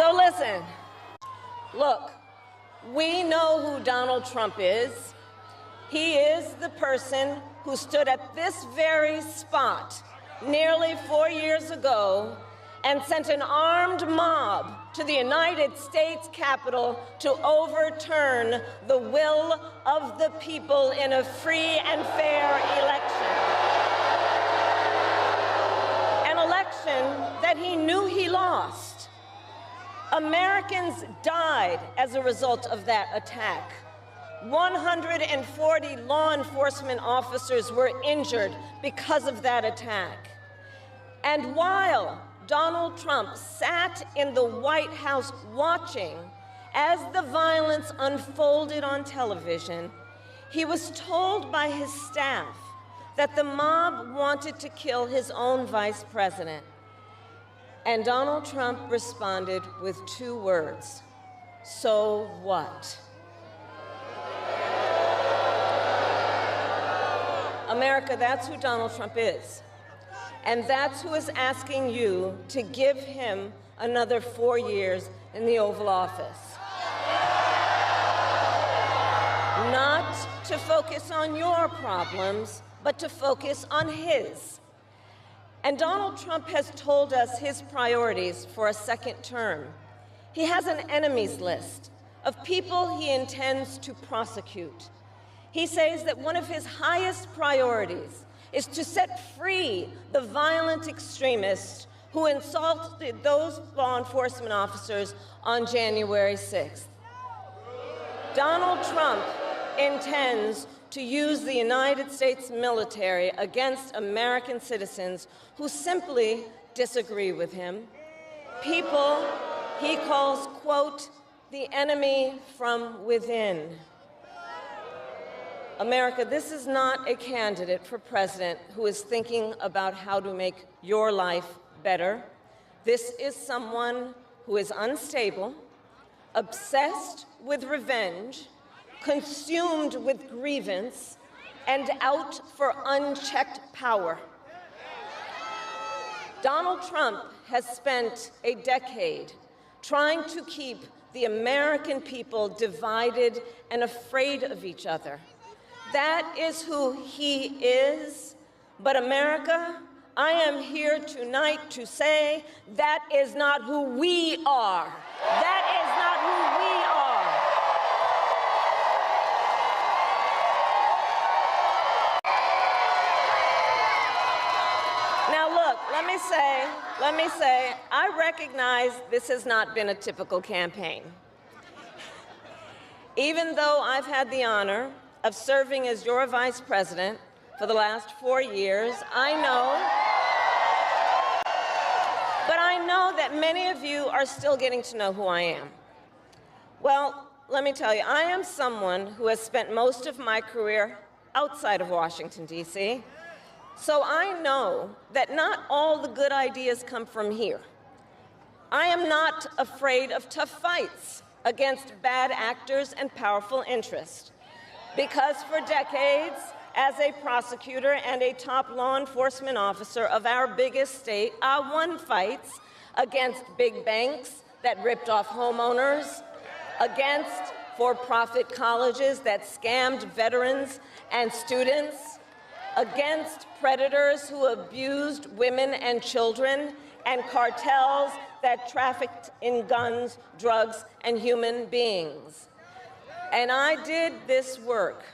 So listen, look, we know who Donald Trump is. He is the person who stood at this very spot nearly 4 years ago and sent an armed mob to the United States Capitol to overturn the will of the people in a free and fair election. An election that he knew he lost. Americans died as a result of that attack. 140 law enforcement officers were injured because of that attack. And while Donald Trump sat in the White House watching as the violence unfolded on television, he was told by his staff that the mob wanted to kill his own vice president. And Donald Trump responded with 2 words: so what? America, that's who Donald Trump is. And that's who is asking you to give him another 4 years in the Oval Office. Not to focus on your problems, but to focus on his. And Donald Trump has told us his priorities for a second term. He has an enemies list of people he intends to prosecute. He says that one of his highest priorities is to set free the violent extremists who insulted those law enforcement officers on January 6th. Donald Trump intends to use the United States military against American citizens who simply disagree with him. People he calls, quote, the enemy from within. America, this is not a candidate for president who is thinking about how to make your life better. This is someone who is unstable, obsessed with revenge, consumed with grievance, and out for unchecked power. Donald Trump has spent a decade trying to keep the American people divided and afraid of each other. That is who he is. But America, I am here tonight to say that is not who we are. That is not who we are. Now look, let me say, I recognize this has not been a typical campaign. Even though I've had the honor of serving as your vice president for the last 4 years, I know that many of you are still getting to know who I am. Well, let me tell you, I am someone who has spent most of my career outside of Washington, D.C., so I know that not all the good ideas come from here. I am not afraid of tough fights against bad actors and powerful interests. Because for decades, as a prosecutor and a top law enforcement officer of our biggest state, I won fights against big banks that ripped off homeowners, against for-profit colleges that scammed veterans and students, against predators who abused women and children, and cartels that trafficked in guns, drugs, and human beings. And I did this work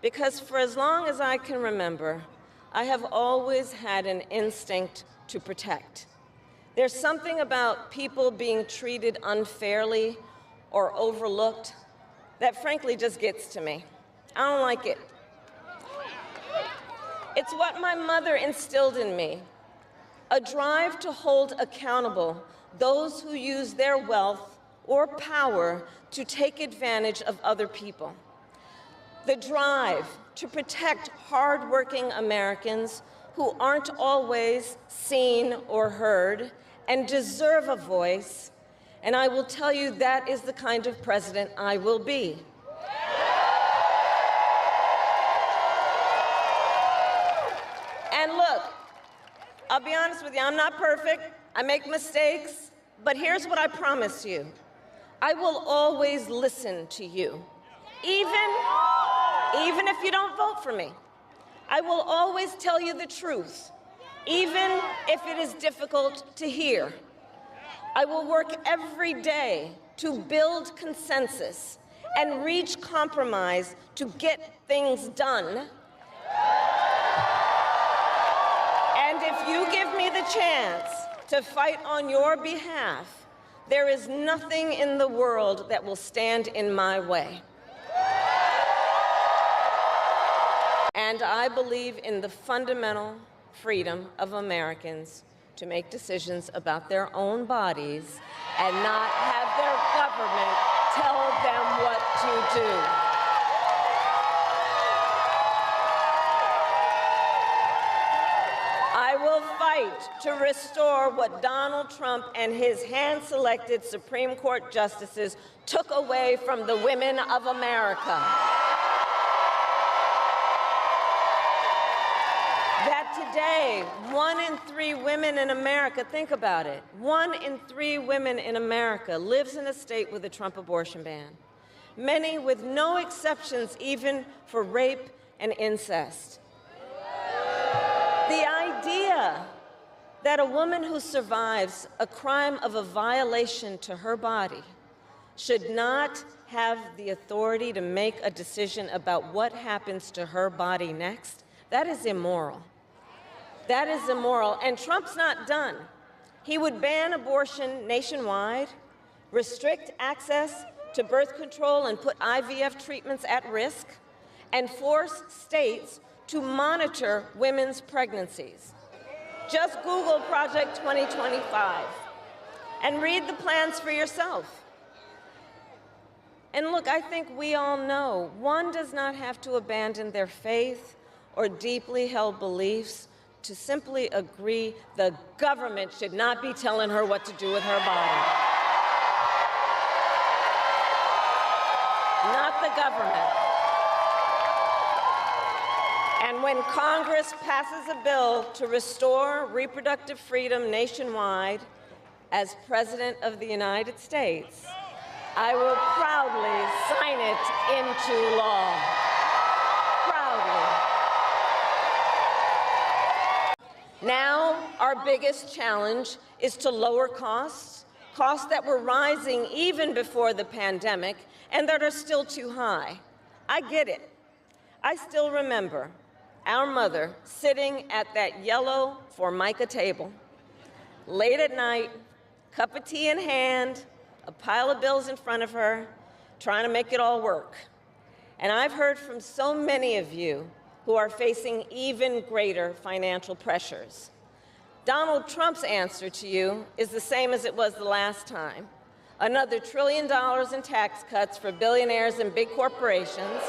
because for as long as I can remember, I have always had an instinct to protect. There's something about people being treated unfairly or overlooked that frankly just gets to me. I don't like it. It's what my mother instilled in me, a drive to hold accountable those who use their wealth or power to take advantage of other people. The drive to protect hardworking Americans who aren't always seen or heard and deserve a voice, and I will tell you that is the kind of president I will be. And look, I'll be honest with you, I'm not perfect. I make mistakes. But here's what I promise you. I will always listen to you, even if you don't vote for me. I will always tell you the truth, even if it is difficult to hear. I will work every day to build consensus and reach compromise to get things done. And if you give me the chance to fight on your behalf, there is nothing in the world that will stand in my way. And I believe in the fundamental freedom of Americans to make decisions about their own bodies and not have their government tell them what to do. I will fight to restore what Donald Trump and his hand-selected Supreme Court justices took away from the women of America. That today, 1 in 3 women in America, think about it, 1 in 3 women in America lives in a state with a Trump abortion ban, many with no exceptions even for rape and incest. The idea that a woman who survives a crime of a violation to her body should not have the authority to make a decision about what happens to her body next, that is immoral. That is immoral, and Trump's not done. He would ban abortion nationwide, restrict access to birth control and put IVF treatments at risk, and force states to monitor women's pregnancies. Just Google Project 2025 and read the plans for yourself. And look, I think we all know one does not have to abandon their faith or deeply held beliefs to simply agree the government should not be telling her what to do with her body. Not the government. And when Congress passes a bill to restore reproductive freedom nationwide, as President of the United States, I will proudly sign it into law. Proudly. Now, our biggest challenge is to lower costs, costs that were rising even before the pandemic and that are still too high. I get it. I still remember our mother sitting at that yellow Formica table, late at night, cup of tea in hand, a pile of bills in front of her, trying to make it all work. And I've heard from so many of you who are facing even greater financial pressures. Donald Trump's answer to you is the same as it was the last time. Another $1 trillion in tax cuts for billionaires and big corporations.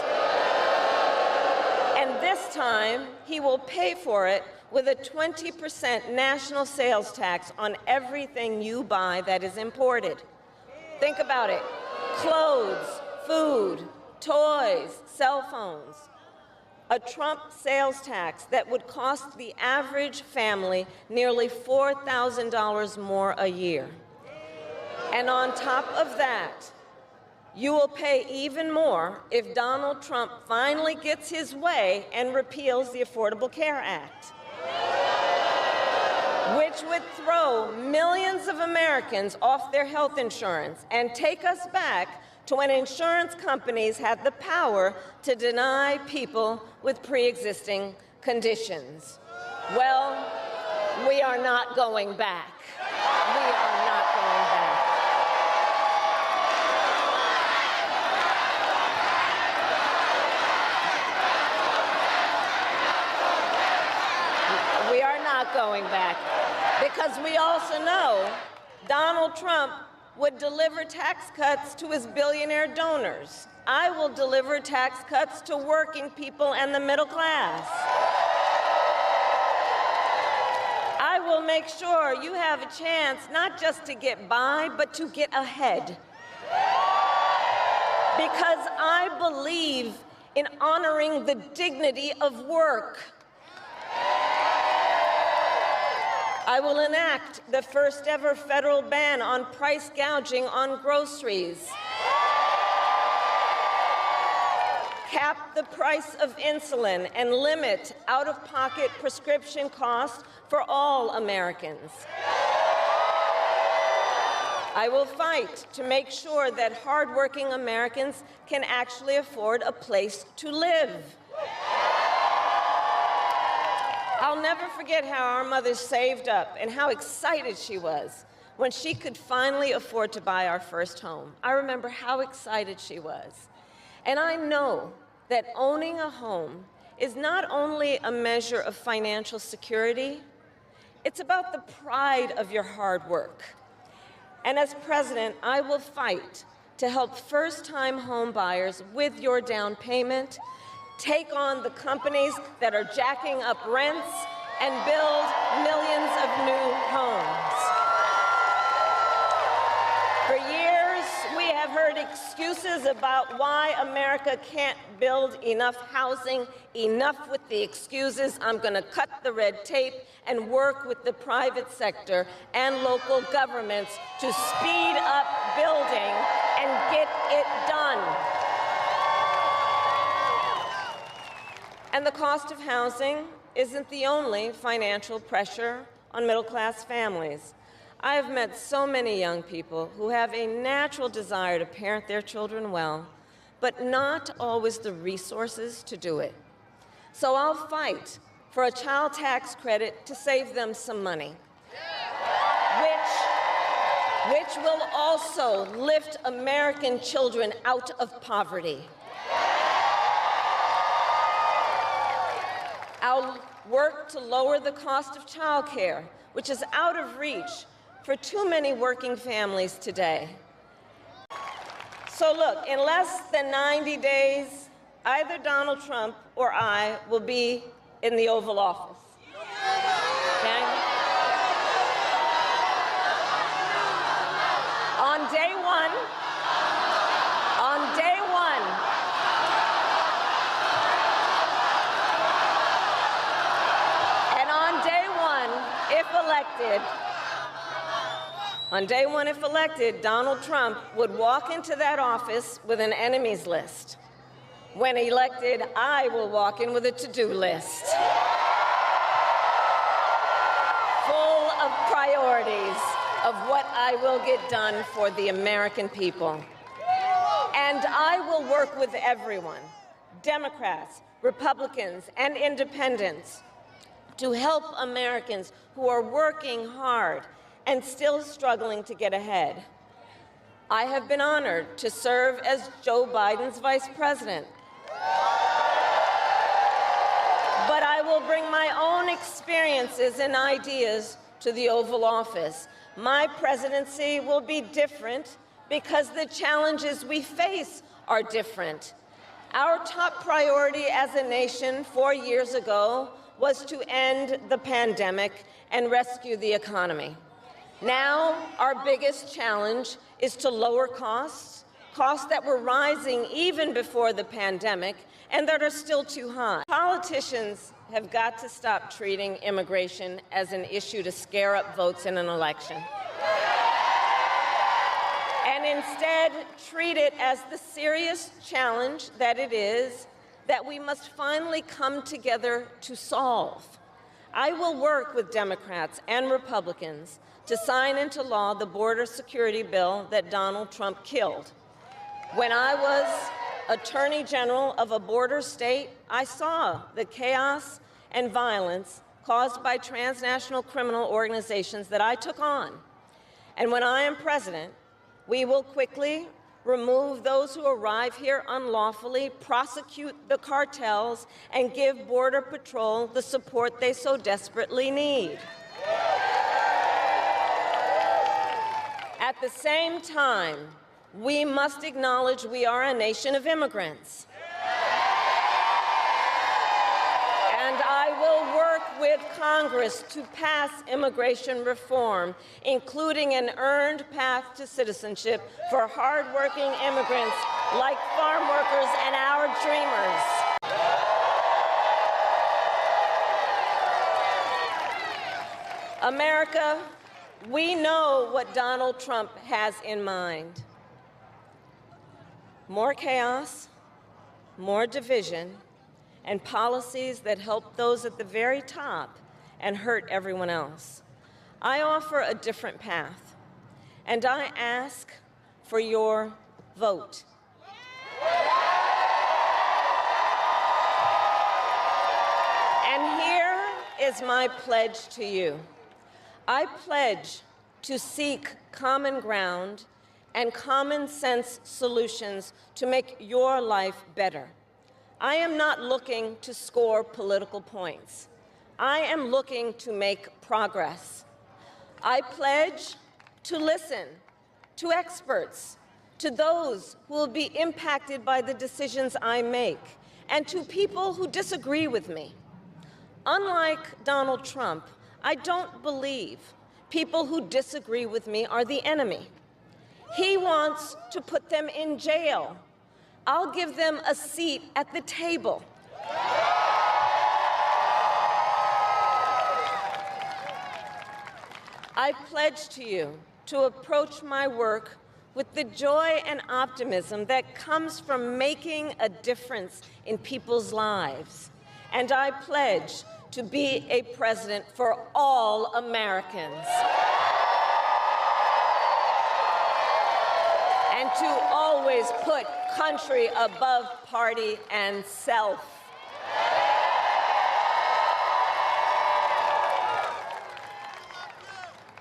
And this time, he will pay for it with a 20% national sales tax on everything you buy that is imported. Think about it. Clothes, food, toys, cell phones. A Trump sales tax that would cost the average family nearly $4,000 more a year. And on top of that, you will pay even more if Donald Trump finally gets his way and repeals the Affordable Care Act, which would throw millions of Americans off their health insurance and take us back to when insurance companies had the power to deny people with pre-existing conditions. Well, we are not going back. We are not going back. We are not going back, because we also know Donald Trump would deliver tax cuts to his billionaire donors. I will deliver tax cuts to working people and the middle class. I will make sure you have a chance not just to get by, but to get ahead. Because I believe in honoring the dignity of work. I will enact the first ever federal ban on price gouging on groceries. Cap the price of insulin and limit out-of-pocket prescription costs for all Americans. I will fight to make sure that hardworking Americans can actually afford a place to live. I'll never forget how our mother saved up and how excited she was when she could finally afford to buy our first home. I remember how excited she was. And I know that owning a home is not only a measure of financial security, it's about the pride of your hard work. And as president, I will fight to help first-time home buyers with your down payment, take on the companies that are jacking up rents, and build millions of new homes. For years, we have heard excuses about why America can't build enough housing. Enough with the excuses. I'm going to cut the red tape and work with the private sector and local governments to speed up building and get it done. And the cost of housing isn't the only financial pressure on middle-class families. I have met so many young people who have a natural desire to parent their children well, but not always the resources to do it. So I'll fight for a child tax credit to save them some money, which will also lift American children out of poverty. I'll work to lower the cost of childcare, which is out of reach for too many working families today. So look, in less than 90 days, either Donald Trump or I will be in the Oval Office. Okay? On day one, if elected, Donald Trump would walk into that office with an enemies list. When elected, I will walk in with a to-do list full of priorities of what I will get done for the American people. And I will work with everyone, Democrats, Republicans, and independents, to help Americans who are working hard and still struggling to get ahead. I have been honored to serve as Joe Biden's vice president. But I will bring my own experiences and ideas to the Oval Office. My presidency will be different because the challenges we face are different. Our top priority as a nation 4 years ago was to end the pandemic and rescue the economy. Now, our biggest challenge is to lower costs that were rising even before the pandemic and that are still too high. Politicians have got to stop treating immigration as an issue to scare up votes in an election, and instead treat it as the serious challenge that it is that we must finally come together to solve. I will work with Democrats and Republicans to sign into law the border security bill that Donald Trump killed. When I was Attorney General of a border state, I saw the chaos and violence caused by transnational criminal organizations that I took on. And when I am president, we will quickly remove those who arrive here unlawfully, prosecute the cartels, and give Border Patrol the support they so desperately need. At the same time, we must acknowledge we are a nation of immigrants. And I will work with Congress to pass immigration reform, including an earned path to citizenship for hardworking immigrants like farm workers and our dreamers. America, we know what Donald Trump has in mind. More chaos, more division, and policies that help those at the very top and hurt everyone else. I offer a different path, and I ask for your vote. And here is my pledge to you. I pledge to seek common ground and common sense solutions to make your life better. I am not looking to score political points. I am looking to make progress. I pledge to listen to experts, to those who will be impacted by the decisions I make, and to people who disagree with me. Unlike Donald Trump, I don't believe people who disagree with me are the enemy. He wants to put them in jail. I'll give them a seat at the table. I pledge to you to approach my work with the joy and optimism that comes from making a difference in people's lives. And I pledge to be a president for all Americans. And to always put country above party and self.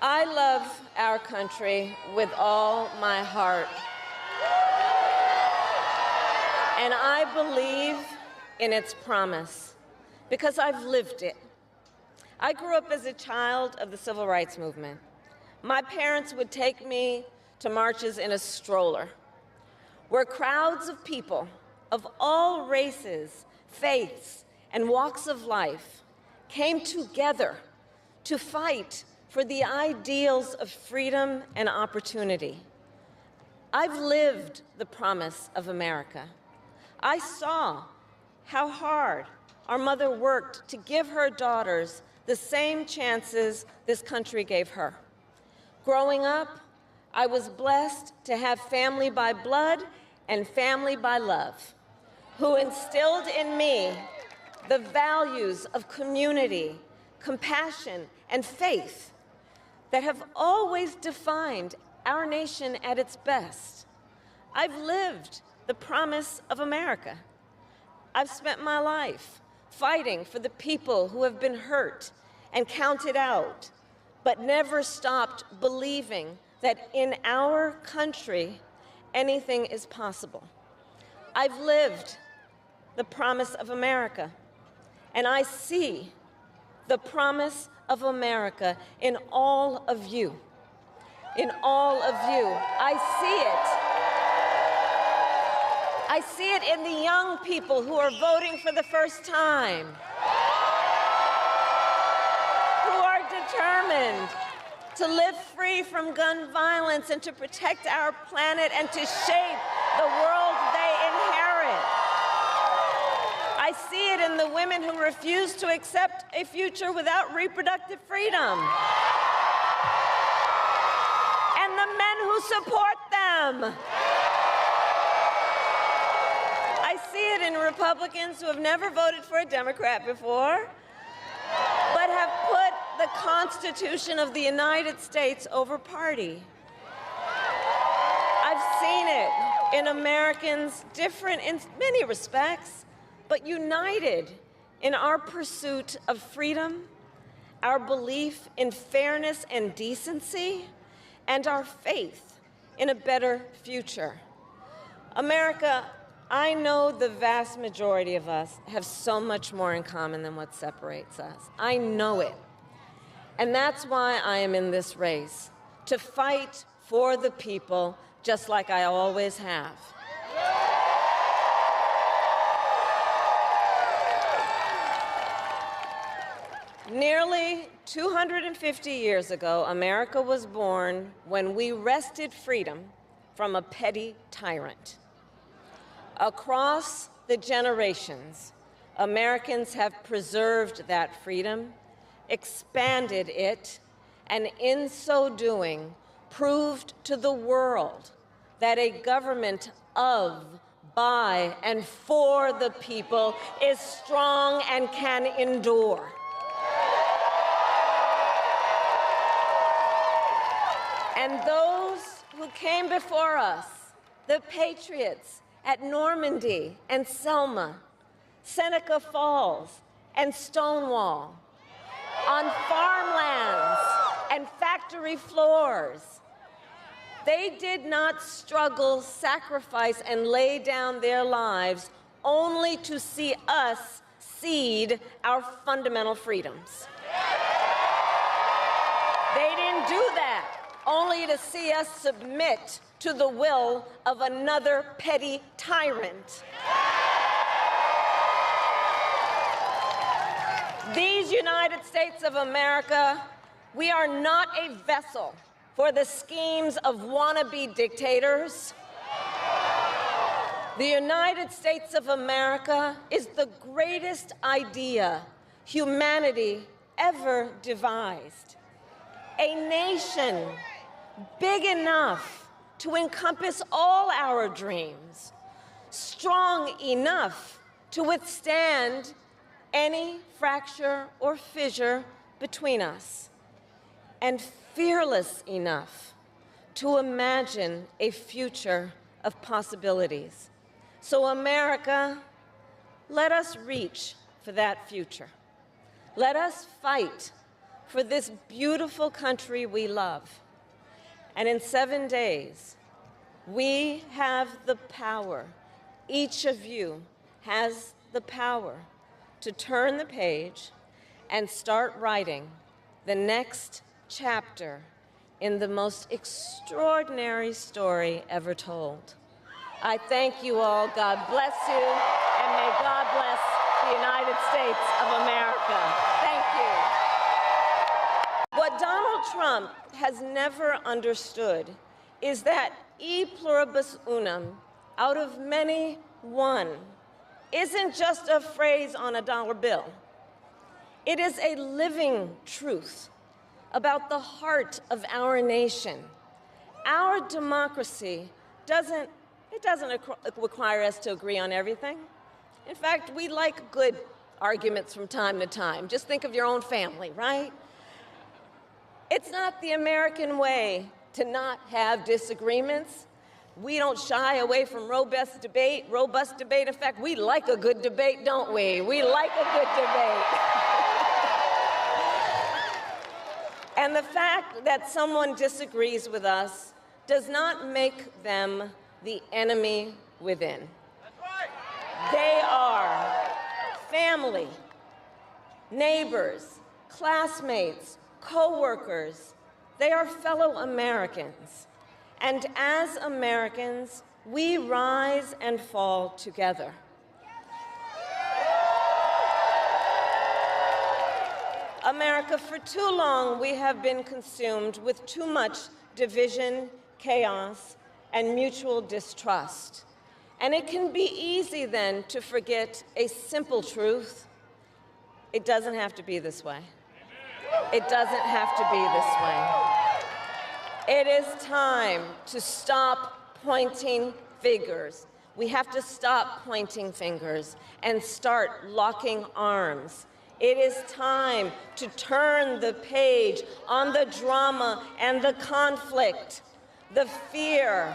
I love our country with all my heart. And I believe in its promise because I've lived it. I grew up as a child of the Civil Rights Movement. My parents would take me to marches in a stroller, where crowds of people of all races, faiths, and walks of life came together to fight for the ideals of freedom and opportunity. I've lived the promise of America. I saw how hard our mother worked to give her daughters the same chances this country gave her. Growing up, I was blessed to have family by blood and family by love, who instilled in me the values of community, compassion, and faith that have always defined our nation at its best. I've lived the promise of America. I've spent my life fighting for the people who have been hurt and counted out, but never stopped believing that in our country, anything is possible. I've lived the promise of America, and I see the promise of America in all of you. In all of you. I see it in the young people who are voting for the first time, who are determined to live free from gun violence and to protect our planet and to shape the world they inherit. I see it in the women who refuse to accept a future without reproductive freedom, and the men who support them. I see it in Republicans who have never voted for a Democrat before, but have put the Constitution of the United States over party. I've seen it in Americans different in many respects, but united in our pursuit of freedom, our belief in fairness and decency, and our faith in a better future. America, I know the vast majority of us have so much more in common than what separates us. I know it. And that's why I am in this race, to fight for the people just like I always have. Nearly 250 years ago, America was born when we wrested freedom from a petty tyrant. Across the generations, Americans have preserved that freedom, expanded it, and in so doing, proved to the world that a government of, by, and for the people is strong and can endure. And those who came before us, the patriots at Normandy and Selma, Seneca Falls and Stonewall, on farmlands and factory floors, they did not struggle, sacrifice, and lay down their lives only to see us cede our fundamental freedoms. They didn't do that only to see us submit to the will of another petty tyrant. These United States of America, we are not a vessel for the schemes of wannabe dictators. The United States of America is the greatest idea humanity ever devised. A nation big enough to encompass all our dreams, strong enough to withstand any fracture or fissure between us, and fearless enough to imagine a future of possibilities. So America, let us reach for that future. Let us fight for this beautiful country we love. And in 7 days, we have the power, each of you has the power to turn the page and start writing the next chapter in the most extraordinary story ever told. I thank you all. God bless you, and may God bless the United States of America. Thank you. What Donald Trump has never understood is that e pluribus unum, out of many, one, isn't just a phrase on a dollar bill. It is a living truth about the heart of our nation. Our democracy doesn't require us to agree on everything. In fact, we like good arguments from time to time. Just think of your own family, right? It's not the American way to not have disagreements. We don't shy away from robust debate. In fact, we like a good debate, don't we? We like a good debate. And the fact that someone disagrees with us does not make them the enemy within. That's right. They are family, neighbors, classmates, co-workers. They are fellow Americans. And as Americans, we rise and fall together. America, for too long, we have been consumed with too much division, chaos, and mutual distrust. And it can be easy then to forget a simple truth. It doesn't have to be this way. It doesn't have to be this way. It is time to stop pointing fingers. We have to stop pointing fingers and start locking arms. It is time to turn the page on the drama and the conflict, the fear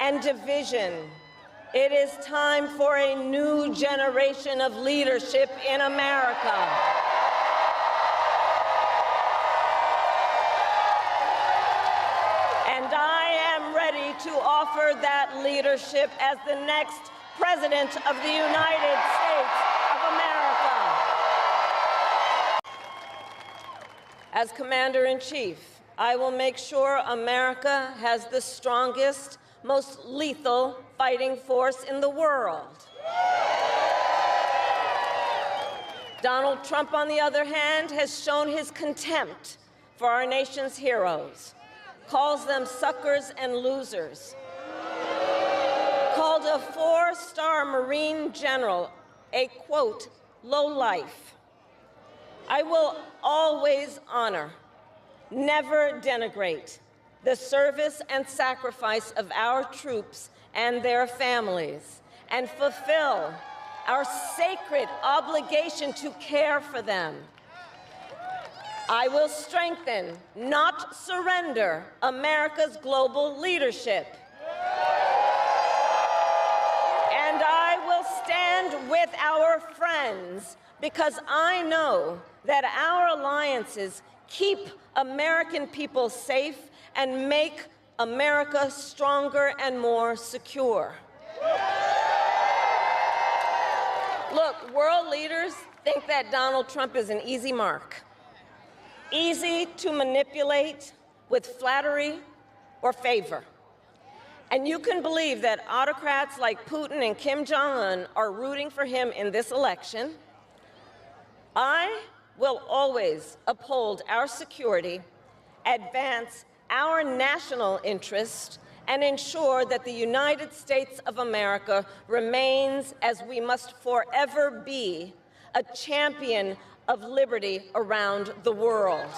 and division. It is time for a new generation of leadership in America. And I am ready to offer that leadership as the next President of the United States of America. As Commander-in-Chief, I will make sure America has the strongest, most lethal fighting force in the world. Donald Trump, on the other hand, has shown his contempt for our nation's heroes, calls them suckers and losers, called a 4-star Marine general a, quote, lowlife. I will always honor never denigrate the service and sacrifice of our troops and their families, and fulfill our sacred obligation to care for them. I will strengthen, not surrender, America's global leadership. And I will stand with our friends because I know that our alliances keep American people safe and make America stronger and more secure. Look, world leaders think that Donald Trump is an easy mark, easy to manipulate with flattery or favor. And you can believe that autocrats like Putin and Kim Jong-un are rooting for him in this election. I will always uphold our security, advance our national interest, and ensure that the United States of America remains, as we must forever be, a champion of liberty around the world.